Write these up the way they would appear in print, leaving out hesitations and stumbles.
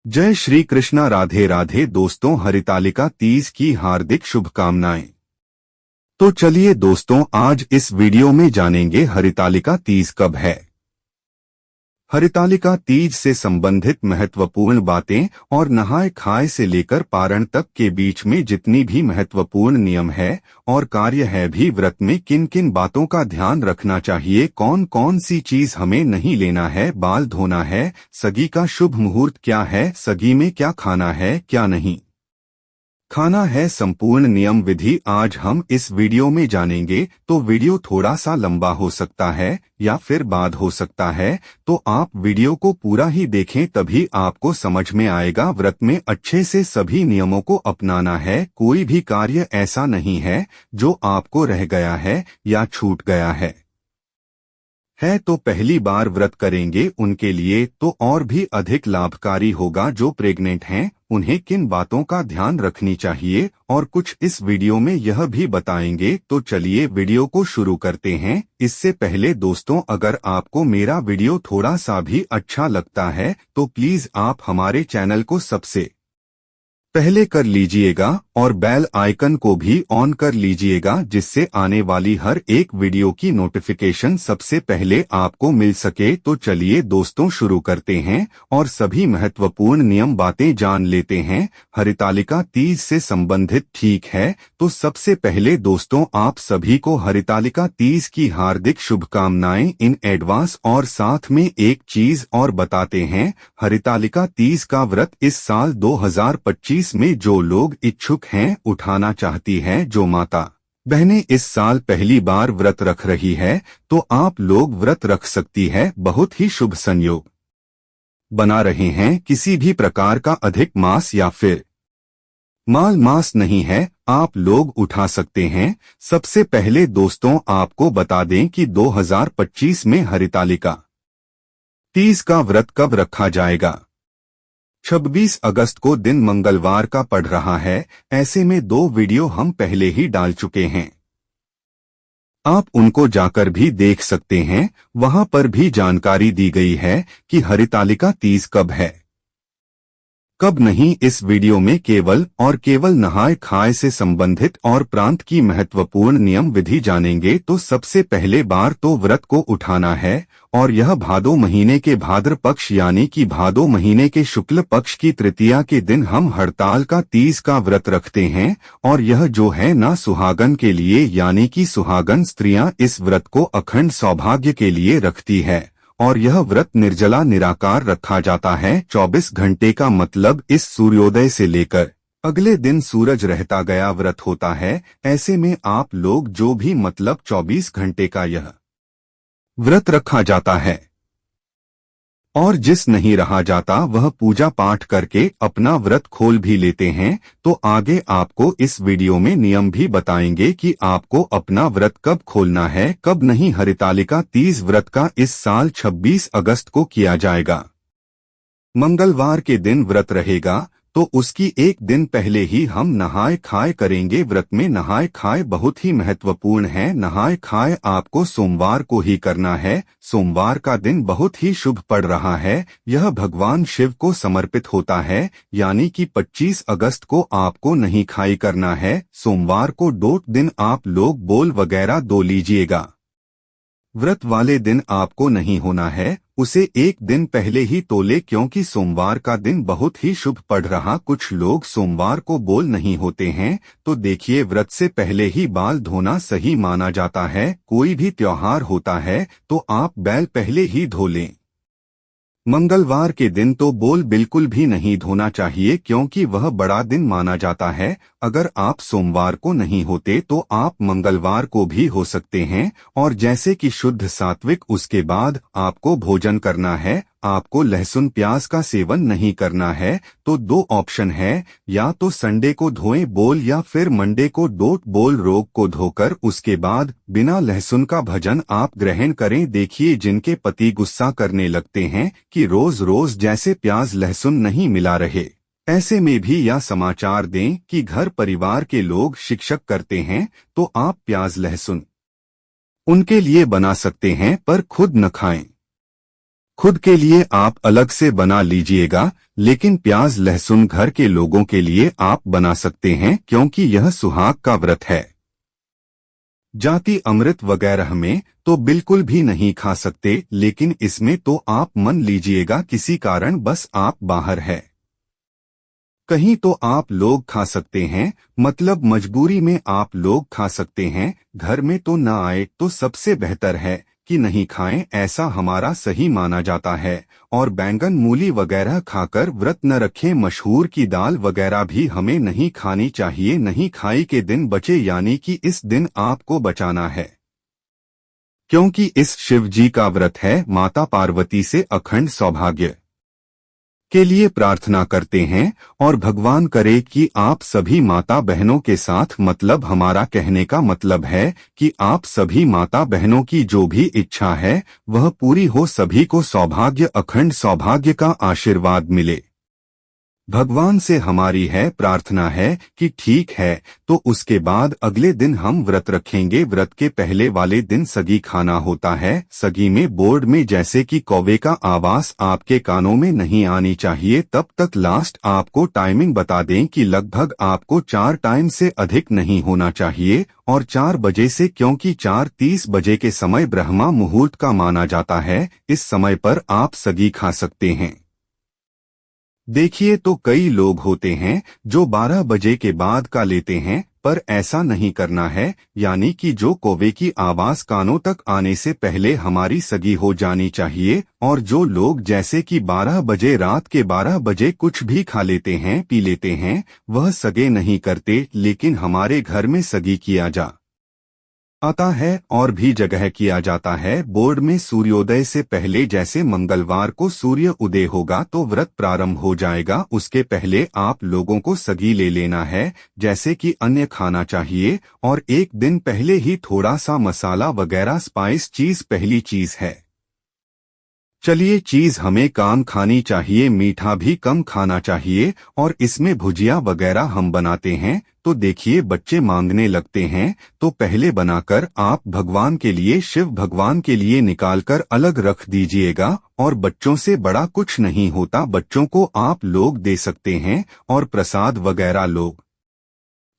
जय श्री कृष्णा। राधे राधे दोस्तों, हरितालिका तीज की हार्दिक शुभकामनाएं। तो चलिए दोस्तों, आज इस वीडियो में जानेंगे हरितालिका तीज कब है। हरितालिका तीज से संबंधित महत्वपूर्ण बातें और नहाय खाए से लेकर पारण तक के बीच में जितनी भी महत्वपूर्ण नियम है और कार्य है भी, व्रत में किन किन बातों का ध्यान रखना चाहिए, कौन कौन सी चीज हमें नहीं लेना है, बाल धोना है, सगी का शुभ मुहूर्त क्या है, सगी में क्या खाना है क्या नहीं खाना है, संपूर्ण नियम विधि आज हम इस वीडियो में जानेंगे। तो वीडियो थोड़ा सा लंबा हो सकता है या फिर बाद हो सकता है, तो आप वीडियो को पूरा ही देखें, तभी आपको समझ में आएगा। व्रत में अच्छे से सभी नियमों को अपनाना है, कोई भी कार्य ऐसा नहीं है जो आपको रह गया है या छूट गया है। तो पहली बार व्रत करेंगे उनके लिए तो और भी अधिक लाभकारी होगा। जो प्रेग्नेंट हैं उन्हें किन बातों का ध्यान रखनी चाहिए और कुछ इस वीडियो में यह भी बताएंगे। तो चलिए वीडियो को शुरू करते हैं। इससे पहले दोस्तों, अगर आपको मेरा वीडियो थोड़ा सा भी अच्छा लगता है तो प्लीज आप हमारे चैनल को सबसे पहले कर लीजिएगा और बेल आइकन को भी ऑन कर लीजिएगा, जिससे आने वाली हर एक वीडियो की नोटिफिकेशन सबसे पहले आपको मिल सके। तो चलिए दोस्तों शुरू करते हैं और सभी महत्वपूर्ण नियम बातें जान लेते हैं। हरितालिका तीज से संबंधित ठीक है, तो सबसे पहले दोस्तों आप सभी को हरितालिका तीज की हार्दिक शुभकामनाएं इन एडवांस। और साथ में एक चीज और बताते हैं, हरितालिका तीज का व्रत इस साल 2025 में जो लोग इच्छुक हैं, उठाना चाहती हैं, जो माता बहनें इस साल पहली बार व्रत रख रही है, तो आप लोग व्रत रख सकती है। बहुत ही शुभ संयोग बना रहे हैं, किसी भी प्रकार का अधिक मास या फिर माल मास नहीं है, आप लोग उठा सकते हैं। सबसे पहले दोस्तों आपको बता दें कि 2025 में हरितालिका तीज का व्रत कब रखा जाएगा। 26 अगस्त को दिन मंगलवार का पड़ रहा है। ऐसे में 2 वीडियो हम पहले ही डाल चुके हैं, आप उनको जाकर भी देख सकते हैं। वहां पर भी जानकारी दी गई है कि हरितालिका तीज कब है कब नहीं। इस वीडियो में केवल और केवल नहाय खाए से संबंधित और प्रांत की महत्वपूर्ण नियम विधि जानेंगे। तो सबसे पहले बार तो व्रत को उठाना है और यह भादो महीने के भाद्र पक्ष यानी कि भादो महीने के शुक्ल पक्ष की तृतीया के दिन हम हड़ताल का तीज का व्रत रखते हैं। और यह जो है ना सुहागन के लिए, यानी कि सुहागन स्त्रियां इस व्रत को अखंड सौभाग्य के लिए रखती है। और यह व्रत निर्जला निराकार रखा जाता है। 24 घंटे का मतलब इस सूर्योदय से लेकर अगले दिन सूरज रहता गया व्रत होता है। ऐसे में आप लोग जो भी मतलब 24 घंटे का यह व्रत रखा जाता है और जिस नहीं रहा जाता वह पूजा पाठ करके अपना व्रत खोल भी लेते हैं। तो आगे आपको इस वीडियो में नियम भी बताएंगे कि आपको अपना व्रत कब खोलना है कब नहीं। हरितालिका तीज व्रत का इस साल 26 अगस्त को किया जाएगा, मंगलवार के दिन व्रत रहेगा। तो उसकी एक दिन पहले ही हम नहाय खाए करेंगे। व्रत में नहाय खाए बहुत ही महत्वपूर्ण है। नहाय खाए आपको सोमवार को ही करना है। सोमवार का दिन बहुत ही शुभ पड़ रहा है, यह भगवान शिव को समर्पित होता है, यानी कि 25 अगस्त को आपको नहीं खाई करना है। सोमवार को डोट दिन आप लोग बोल वगैरह दो लीजिएगा। व्रत वाले दिन आपको नहीं होना है, उसे एक दिन पहले ही तोले, क्योंकि सोमवार का दिन बहुत ही शुभ पड़ रहा। कुछ लोग सोमवार को बोल नहीं होते हैं, तो देखिए व्रत से पहले ही बाल धोना सही माना जाता है। कोई भी त्योहार होता है तो आप बैल पहले ही धो लें। मंगलवार के दिन तो बोल बिल्कुल भी नहीं धोना चाहिए, क्योंकि वह बड़ा दिन माना जाता है। अगर आप सोमवार को नहीं होते तो आप मंगलवार को भी हो सकते हैं। और जैसे कि शुद्ध सात्विक, उसके बाद आपको भोजन करना है, आपको लहसुन प्याज का सेवन नहीं करना है। तो 2 ऑप्शन है, या तो संडे को धोएं बोल या फिर मंडे को डोट बोल रोग को धोकर उसके बाद बिना लहसुन का भोजन आप ग्रहण करें। देखिए जिनके पति गुस्सा करने लगते हैं कि रोज रोज जैसे प्याज लहसुन नहीं मिला रहे, ऐसे में भी यह समाचार दें कि घर परिवार के लोग शिक्षक करते हैं, तो आप प्याज लहसुन उनके लिए बना सकते हैं पर खुद न खाएं। खुद के लिए आप अलग से बना लीजिएगा, लेकिन प्याज लहसुन घर के लोगों के लिए आप बना सकते हैं क्योंकि यह सुहाग का व्रत है। जाति अमृत वगैरह में तो बिल्कुल भी नहीं खा सकते, लेकिन इसमें तो आप मन लीजिएगा किसी कारण बस आप बाहर है कहीं तो आप लोग खा सकते हैं, मतलब मजबूरी में आप लोग खा सकते हैं, घर में तो ना आए तो सबसे बेहतर है कि नहीं खाएं, ऐसा हमारा सही माना जाता है। और बैंगन मूली वगैरह खाकर व्रत न रखें। मशहूर की दाल वगैरह भी हमें नहीं खानी चाहिए। नहीं खाई के दिन बचे, यानी कि इस दिन आपको बचाना है, क्योंकि इस शिव जी का व्रत है। माता पार्वती से अखंड सौभाग्य के लिए प्रार्थना करते हैं और भगवान करे कि आप सभी माता बहनों के साथ, मतलब हमारा कहने का मतलब है कि आप सभी माता बहनों की जो भी इच्छा है वह पूरी हो, सभी को सौभाग्य, अखंड सौभाग्य का आशीर्वाद मिले। भगवान से हमारी है प्रार्थना है कि ठीक है, तो उसके बाद अगले दिन हम व्रत रखेंगे। व्रत के पहले वाले दिन सगी खाना होता है। सगी में बोर्ड में जैसे कि कौवे का आवाज आपके कानों में नहीं आनी चाहिए। तब तक लास्ट आपको टाइमिंग बता दें कि लगभग आपको 4 टाइम से अधिक नहीं होना चाहिए, और 4 बजे से, क्योंकि 4:30 बजे के समय ब्रह्मा मुहूर्त का माना जाता है। इस समय पर आप सगी खा सकते हैं। देखिए, तो कई लोग होते हैं जो 12 बजे के बाद का लेते हैं, पर ऐसा नहीं करना है। यानी कि जो कौवे की आवाज कानों तक आने से पहले हमारी सगी हो जानी चाहिए। और जो लोग जैसे कि 12 बजे, रात के 12 बजे कुछ भी खा लेते हैं, पी लेते हैं, वह सगे नहीं करते। लेकिन हमारे घर में सगी किया जा आता है और भी जगह किया जाता है। बोर्ड में सूर्योदय से पहले, जैसे मंगलवार को सूर्य उदय होगा तो व्रत प्रारंभ हो जाएगा। उसके पहले आप लोगों को सगी ले लेना है, जैसे कि अन्य खाना चाहिए। और एक दिन पहले ही थोड़ा सा मसाला वगैरह, स्पाइस चीज पहली चीज है। चलिए, चीज हमें काम खानी चाहिए, मीठा भी कम खाना चाहिए। और इसमें भुजिया वगैरह हम बनाते हैं तो देखिए बच्चे मांगने लगते हैं, तो पहले बनाकर आप भगवान के लिए, शिव भगवान के लिए निकालकर अलग रख दीजिएगा। और बच्चों से बड़ा कुछ नहीं होता, बच्चों को आप लोग दे सकते हैं। और प्रसाद वगैरह लोग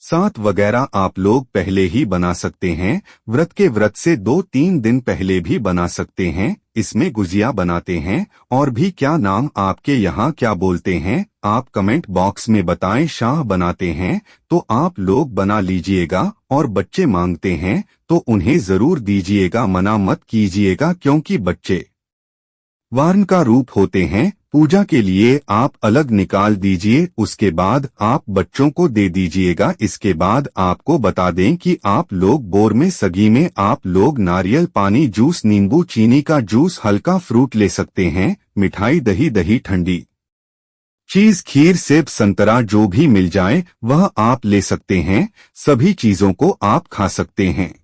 साथ वगैरह आप लोग पहले ही बना सकते हैं। व्रत से 2-3 दिन पहले भी बना सकते हैं। इसमें गुजिया बनाते हैं। और भी क्या नाम आपके यहाँ क्या बोलते हैं, आप कमेंट बॉक्स में बताएं। शाह बनाते हैं तो आप लोग बना लीजिएगा। और बच्चे मांगते हैं तो उन्हें जरूर दीजिएगा, मना मत कीजिएगा, क्योंकि बच्चे वार्ण का रूप होते हैं। पूजा के लिए आप अलग निकाल दीजिए, उसके बाद आप बच्चों को दे दीजिएगा। इसके बाद आपको बता दें कि आप लोग बोर में, सगी में आप लोग नारियल पानी, जूस, नींबू, चीनी का जूस, हल्का फ्रूट ले सकते हैं। मिठाई, दही ठंडी चीज, खीर, सेब, संतरा जो भी मिल जाए वह आप ले सकते हैं। सभी चीजों को आप खा सकते हैं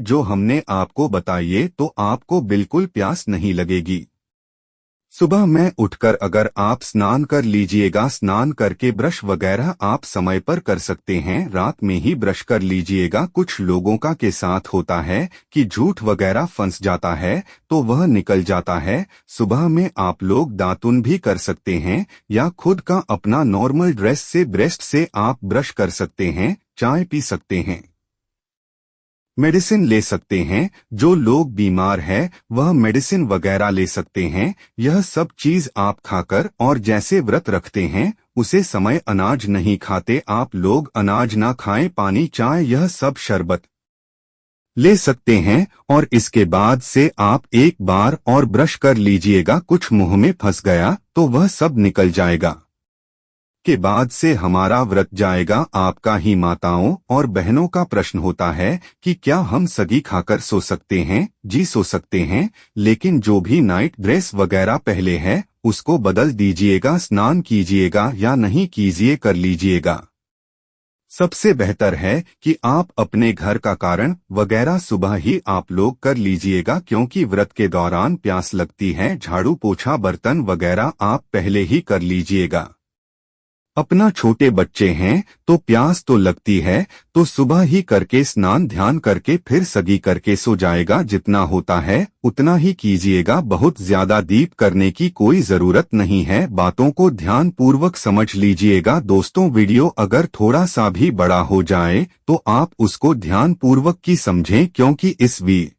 जो हमने आपको बताइए, तो आपको बिल्कुल प्यास नहीं लगेगी। सुबह में उठकर अगर आप स्नान कर लीजिएगा, स्नान करके ब्रश वगैरह आप समय पर कर सकते हैं। रात में ही ब्रश कर लीजिएगा। कुछ लोगों का के साथ होता है कि झूठ वगैरह फंस जाता है तो वह निकल जाता है। सुबह में आप लोग दातुन भी कर सकते हैं, या खुद का अपना नॉर्मल ड्रेस से, ब्रेस्ट से आप ब्रश कर सकते हैं। चाय पी सकते हैं, मेडिसिन ले सकते हैं। जो लोग बीमार है वह मेडिसिन वगैरह ले सकते हैं। यह सब चीज आप खाकर, और जैसे व्रत रखते हैं उसे समय अनाज नहीं खाते, आप लोग अनाज ना खाएं। पानी, चाय, यह सब शरबत ले सकते हैं। और इसके बाद से आप एक बार और ब्रश कर लीजिएगा। कुछ मुंह में फंस गया तो वह सब निकल जाएगा। के बाद से हमारा व्रत जाएगा। आपका ही माताओं और बहनों का प्रश्न होता है कि क्या हम सगी खाकर सो सकते हैं? जी, सो सकते हैं, लेकिन जो भी नाइट ड्रेस वगैरह पहले है उसको बदल दीजिएगा। स्नान कीजिएगा या नहीं कीजिए, कर लीजिएगा। सबसे बेहतर है कि आप अपने घर का कारण वगैरह सुबह ही आप लोग कर लीजिएगा, क्योंकि व्रत के दौरान प्यास लगती है। झाड़ू, पोछा, बर्तन वगैरह आप पहले ही कर लीजिएगा। अपना छोटे बच्चे हैं तो प्यास तो लगती है, तो सुबह ही करके स्नान ध्यान करके फिर सगी करके सो जाएगा। जितना होता है उतना ही कीजिएगा, बहुत ज्यादा दीप करने की कोई जरूरत नहीं है। बातों को ध्यान पूर्वक समझ लीजिएगा। दोस्तों, वीडियो अगर थोड़ा सा भी बड़ा हो जाए तो आप उसको ध्यान पूर्वक की समझें, क्योंकि इस वीडियो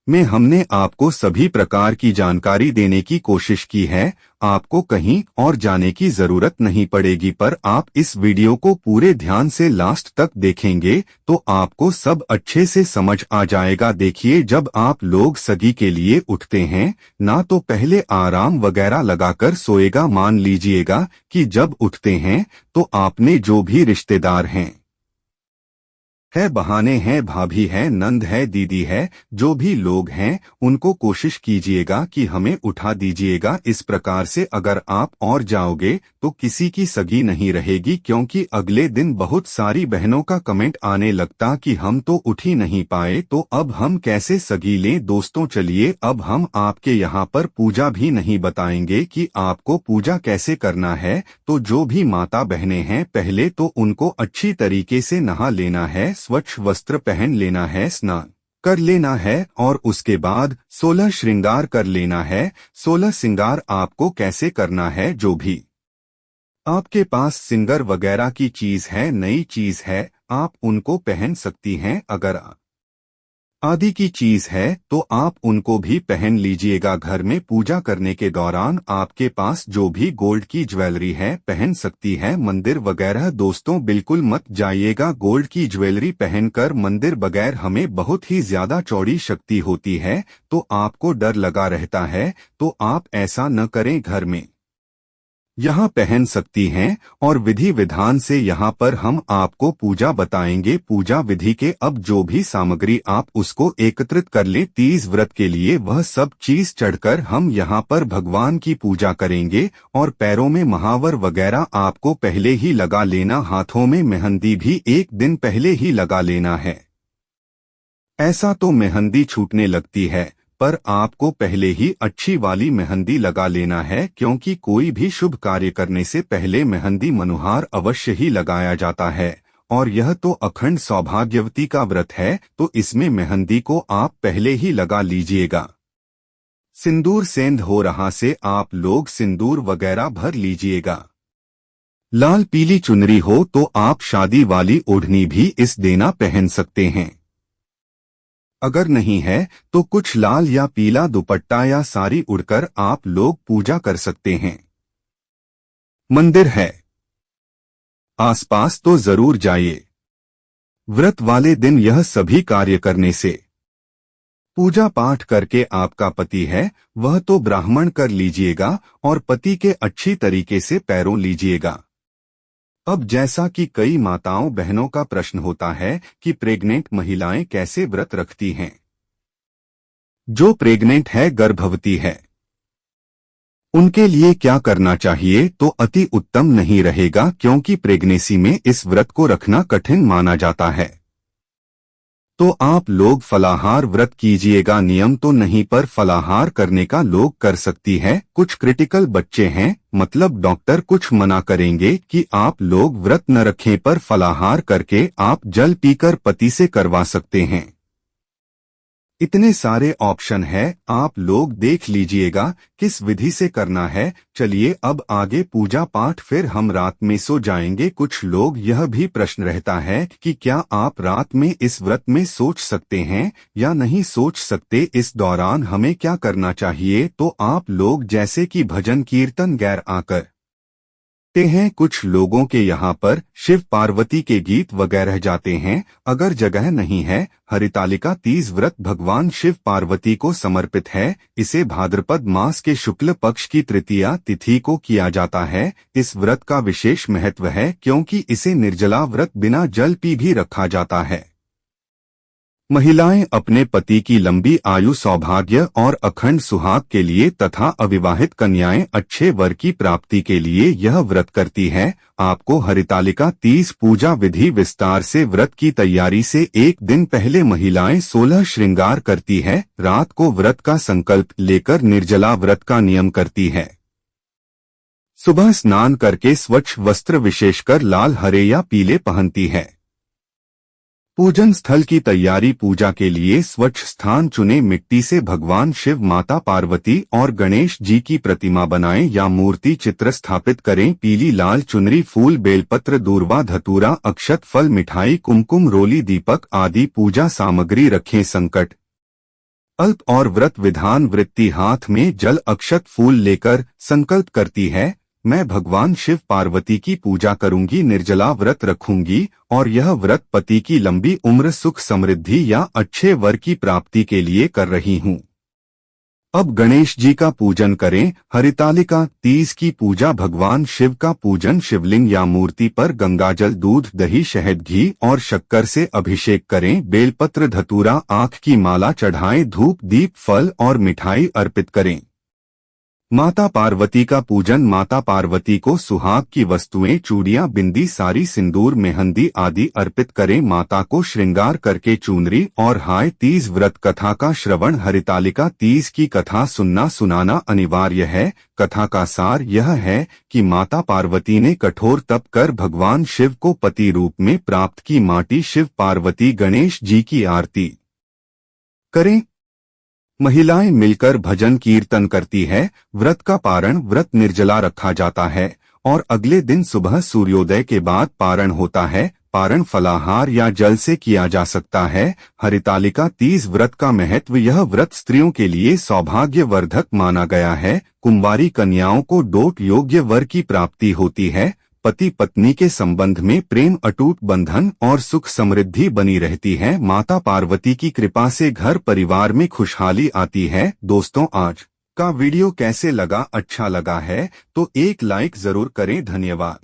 में हमने आपको सभी प्रकार की जानकारी देने की कोशिश की है। आपको कहीं और जाने की जरूरत नहीं पड़ेगी, पर आप इस वीडियो को पूरे ध्यान से लास्ट तक देखेंगे तो आपको सब अच्छे से समझ आ जाएगा। देखिए, जब आप लोग सगी के लिए उठते हैं ना, तो पहले आराम वगैरह लगाकर सोएगा। मान लीजिएगा कि जब उठते हैं तो आपने जो भी रिश्तेदार हैं, बहाने हैं, भाभी है, नंद है, दीदी है, जो भी लोग हैं उनको कोशिश कीजिएगा कि हमें उठा दीजिएगा। इस प्रकार से अगर आप और जाओगे तो किसी की सगी नहीं रहेगी, क्योंकि अगले दिन बहुत सारी बहनों का कमेंट आने लगता कि हम तो उठ ही नहीं पाए, तो अब हम कैसे सगी लें। दोस्तों, चलिए अब हम आपके यहाँ पर पूजा भी नहीं बताएंगे कि आपको पूजा कैसे करना है। तो जो भी माता बहनें हैं, पहले तो उनको अच्छी तरीके से नहा लेना है, स्वच्छ वस्त्र पहन लेना है, स्नान कर लेना है और उसके बाद 16 श्रृंगार कर लेना है। 16 श्रृंगार आपको कैसे करना है, जो भी आपके पास सिंगर वगैरह की चीज है, नई चीज है, आप उनको पहन सकती हैं। अगर आदि की चीज है तो आप उनको भी पहन लीजिएगा। घर में पूजा करने के दौरान आपके पास जो भी गोल्ड की ज्वेलरी है पहन सकती है। मंदिर वगैरह दोस्तों बिल्कुल मत जाइएगा। गोल्ड की ज्वेलरी पहनकर मंदिर बगैर हमें बहुत ही ज्यादा चौड़ी शक्ति होती है, तो आपको डर लगा रहता है, तो आप ऐसा न करें। घर में यहाँ पहन सकती हैं और विधि विधान से यहाँ पर हम आपको पूजा बताएंगे। पूजा विधि के अब जो भी सामग्री आप उसको एकत्रित कर ले। 30 व्रत के लिए वह सब चीज चढ़कर हम यहाँ पर भगवान की पूजा करेंगे। और पैरों में महावर वगैरह आपको पहले ही लगा लेना, हाथों में मेहंदी भी एक दिन पहले ही लगा लेना है। ऐसा तो मेहंदी छूटने लगती है, पर आपको पहले ही अच्छी वाली मेहंदी लगा लेना है, क्योंकि कोई भी शुभ कार्य करने से पहले मेहंदी मनुहार अवश्य ही लगाया जाता है। और यह तो अखंड सौभाग्यवती का व्रत है, तो इसमें मेहंदी को आप पहले ही लगा लीजिएगा। सिंदूर सेंध हो रहा से आप लोग सिंदूर वगैरह भर लीजिएगा। लाल पीली चुनरी हो तो आप शादी वाली ओढ़नी भी इस देना पहन सकते हैं। अगर नहीं है तो कुछ लाल या पीला दुपट्टा या साड़ी उड़कर आप लोग पूजा कर सकते हैं। मंदिर है आसपास तो जरूर जाइए। व्रत वाले दिन यह सभी कार्य करने से पूजा पाठ करके आपका पति है वह तो ब्राह्मण कर लीजिएगा और पति के अच्छी तरीके से पैरों लीजिएगा। अब जैसा कि कई माताओं बहनों का प्रश्न होता है कि प्रेग्नेंट महिलाएं कैसे व्रत रखती हैं। जो प्रेग्नेंट है, गर्भवती है, उनके लिए क्या करना चाहिए, तो अति उत्तम नहीं रहेगा, क्योंकि प्रेगनेंसी में इस व्रत को रखना कठिन माना जाता है। तो आप लोग फलाहार व्रत कीजिएगा। नियम तो नहीं, पर फलाहार करने का लोग कर सकती है। कुछ क्रिटिकल बच्चे हैं, मतलब डॉक्टर कुछ मना करेंगे कि आप लोग व्रत न रखें, पर फलाहार करके आप जल पीकर पति से करवा सकते हैं। इतने सारे ऑप्शन है, आप लोग देख लीजिएगा किस विधि से करना है। चलिए अब आगे पूजा पाठ, फिर हम रात में सो जाएंगे। कुछ लोग यह भी प्रश्न रहता है कि क्या आप रात में इस व्रत में सोच सकते हैं या नहीं सोच सकते, इस दौरान हमें क्या करना चाहिए। तो आप लोग जैसे कि भजन कीर्तन गैर आकर हैं, कुछ लोगों के यहाँ पर शिव पार्वती के गीत वगैरह जाते हैं। अगर जगह नहीं है, हरितालिका तीज व्रत भगवान शिव पार्वती को समर्पित है। इसे भाद्रपद मास के शुक्ल पक्ष की तृतीया तिथि को किया जाता है। इस व्रत का विशेष महत्व है, क्योंकि इसे निर्जला व्रत बिना जल पी भी रखा जाता है। महिलाएं अपने पति की लंबी आयु, सौभाग्य और अखंड सुहाग के लिए तथा अविवाहित कन्याएं अच्छे वर की प्राप्ति के लिए यह व्रत करती हैं। आपको हरितालिका तीज पूजा विधि विस्तार से व्रत की तैयारी से एक दिन पहले महिलाएं 16 श्रृंगार करती है। रात को व्रत का संकल्प लेकर निर्जला व्रत का नियम करती है। सुबह स्नान करके स्वच्छ वस्त्र विशेषकर लाल, हरे या पीले पहनती है। पूजन स्थल की तैयारी। पूजा के लिए स्वच्छ स्थान चुने। मिट्टी से भगवान शिव, माता पार्वती और गणेश जी की प्रतिमा बनाएं या मूर्ति चित्र स्थापित करें। पीली लाल चुनरी, फूल, बेलपत्र, दूर्वा, धतूरा, अक्षत, फल, मिठाई, कुमकुम, रोली, दीपक आदि पूजा सामग्री रखें। संकट अल्प और व्रत विधान। वृत्ति हाथ में जल, अक्षत, फूल लेकर संकल्प करती है, मैं भगवान शिव पार्वती की पूजा करूंगी, निर्जला व्रत रखूंगी और यह व्रत पति की लंबी उम्र, सुख, समृद्धि या अच्छे वर की प्राप्ति के लिए कर रही हूं। अब गणेश जी का पूजन करें। हरितालिका तीज की पूजा। भगवान शिव का पूजन। शिवलिंग या मूर्ति पर गंगाजल, दूध, दही, शहद, घी और शक्कर से अभिषेक करें। बेलपत्र, धतूरा, आंख की माला चढ़ाएं। धूप, दीप, फल और मिठाई अर्पित करें। माता पार्वती का पूजन। माता पार्वती को सुहाग की वस्तुएं, चूड़ियां, बिंदी, साड़ी, सिंदूर, मेहंदी आदि अर्पित करें। माता को श्रृंगार करके चुनरी और हाय। तीज व्रत कथा का श्रवण। हरितालिका तीज की कथा सुनाना अनिवार्य है। कथा का सार यह है कि माता पार्वती ने कठोर तप कर भगवान शिव को पति रूप में प्राप्त की। माटी शिव पार्वती गणेश जी की आरती करें। महिलाएं मिलकर भजन कीर्तन करती है। व्रत का पारण। व्रत निर्जला रखा जाता है और अगले दिन सुबह सूर्योदय के बाद पारण होता है। पारण फलाहार या जल से किया जा सकता है। हरितालिका तीज व्रत का महत्व। यह व्रत स्त्रियों के लिए सौभाग्यवर्धक माना गया है। कुंवारी कन्याओं को डोट योग्य वर की प्राप्ति होती है। पति पत्नी के संबंध में प्रेम, अटूट बंधन और सुख समृद्धि बनी रहती है। माता पार्वती की कृपा से घर परिवार में खुशहाली आती है। दोस्तों, आज का वीडियो कैसे लगा? अच्छा लगा है तो एक लाइक जरूर करें। धन्यवाद।